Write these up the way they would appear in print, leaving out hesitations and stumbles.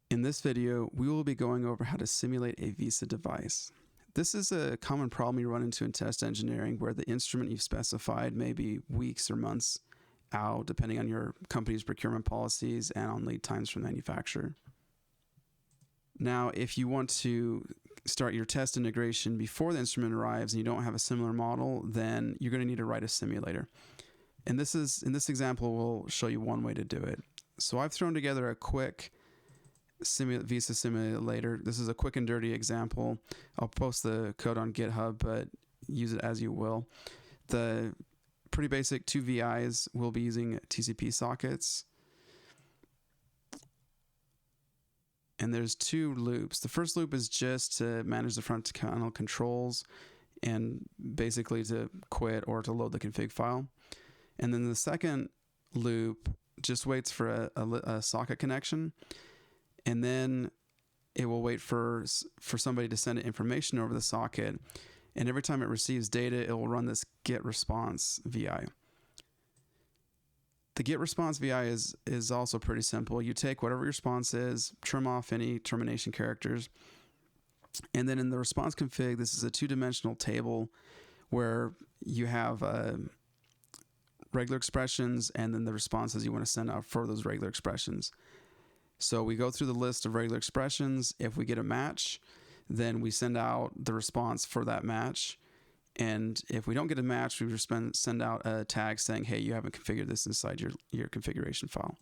In this video, we will be going over how to simulate a VISA device. This is a common problem you run into in test engineering where the instrument you've specified may be weeks or months out, depending on your company's procurement policies and on lead times from the manufacturer. Now, if you want to start your test integration before the instrument arrives and you don't have a similar model, then you're going to need to write a simulator. And in this example, we'll show you one way to do it. So I've thrown together a quick VISA simulator. This is a quick and dirty example. I'll post the code on GitHub, but use it as you will. The pretty basic 2 VIs will be using TCP sockets. And there's 2 loops. The first loop is just to manage the front panel controls and basically to quit or to load the config file. And then the second loop just waits for a socket connection, and then it will wait for somebody to send information over the socket, and every time it receives data, it will run this get response VI. The get response VI is also pretty simple. You take whatever your response is, trim off any termination characters, and then in the response config, this is a 2-dimensional table where you have regular expressions and then the responses you want to send out for those regular expressions. So we go through the list of regular expressions. If we get a match, then we send out the response for that match. And if we don't get a match, we just send out a tag saying, hey, you haven't configured this inside your configuration file.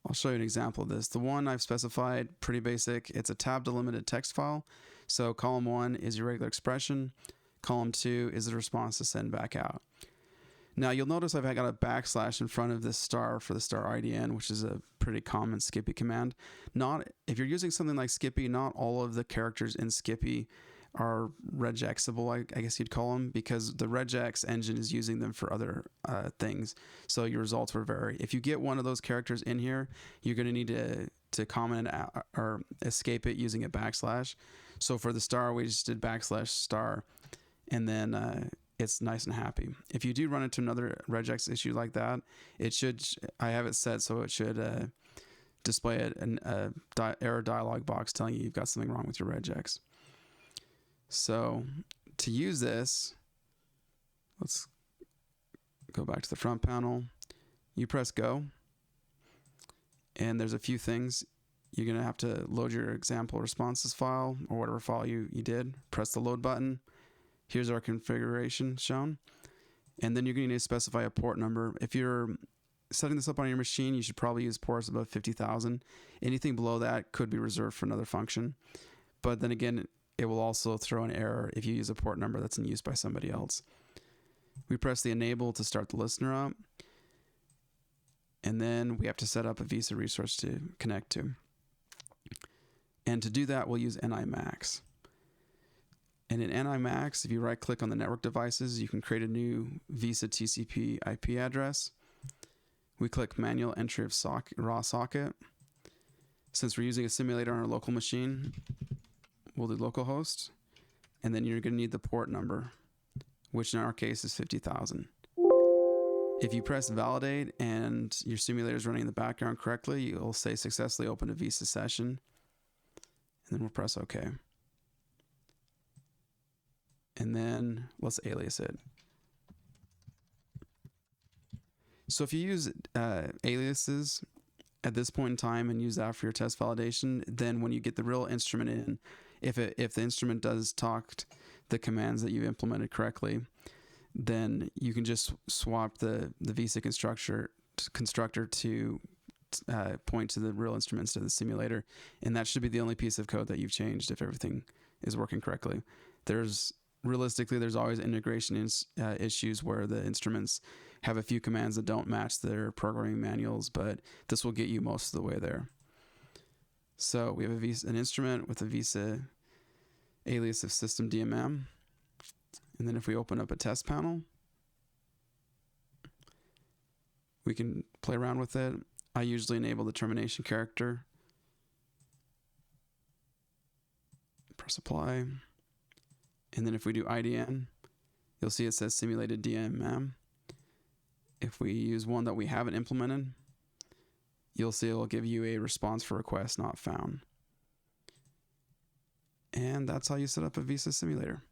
I'll show you an example of this. The one I've specified, pretty basic. It's a tab delimited text file. So column 1 is your regular expression. Column 2 is the response to send back out. Now you'll notice I've got a backslash in front of this star for the star IDN, which is a pretty common Skippy command. If you're using something like Skippy, not all of the characters in Skippy are regexable, I guess you'd call them, because the regex engine is using them for other things. So your results will vary. If you get one of those characters in here, you're going to need to comment or escape it using a backslash. So for the star, we just did backslash star, and then it's nice and happy. If you do run into another regex issue like that, I have it set so it should display an error dialog box telling you you've got something wrong with your regex. So to use this, let's go back to the front panel. You press go, and there's a few things. You're going to have to load your example responses file or whatever file you did. Press the load button. Here's our configuration shown. And then you're going to need to specify a port number. If you're setting this up on your machine, you should probably use ports above 50,000. Anything below that could be reserved for another function. But then again, it will also throw an error if you use a port number that's in use by somebody else. We press the enable to start the listener up. And then we have to set up a VISA resource to connect to. And to do that, we'll use NIMAX. And in NIMAX, if you right-click on the network devices, you can create a new VISA TCP IP address. We click manual entry of raw socket. Since we're using a simulator on our local machine, we'll do localhost. And then you're going to need the port number, which in our case is 50,000. If you press validate and your simulator is running in the background correctly, you'll say successfully open a VISA session. And then we'll press OK. And then let's alias it. So if you use aliases at this point in time and use that for your test validation, then when you get the real instrument in, if the instrument does talk the commands that you've implemented correctly, then you can just swap the VISA constructor to point to the real instrument instead of the simulator. And that should be the only piece of code that you've changed if everything is working correctly. Realistically, there's always integration issues where the instruments have a few commands that don't match their programming manuals, but this will get you most of the way there. So we have an instrument with a VISA alias of system DMM. And then if we open up a test panel, we can play around with it. I usually enable the termination character. Press apply. And then if we do IDN, you'll see it says simulated DMM. If we use one that we haven't implemented, you'll see it'll give you a response for request not found. And that's how you set up a visa simulator.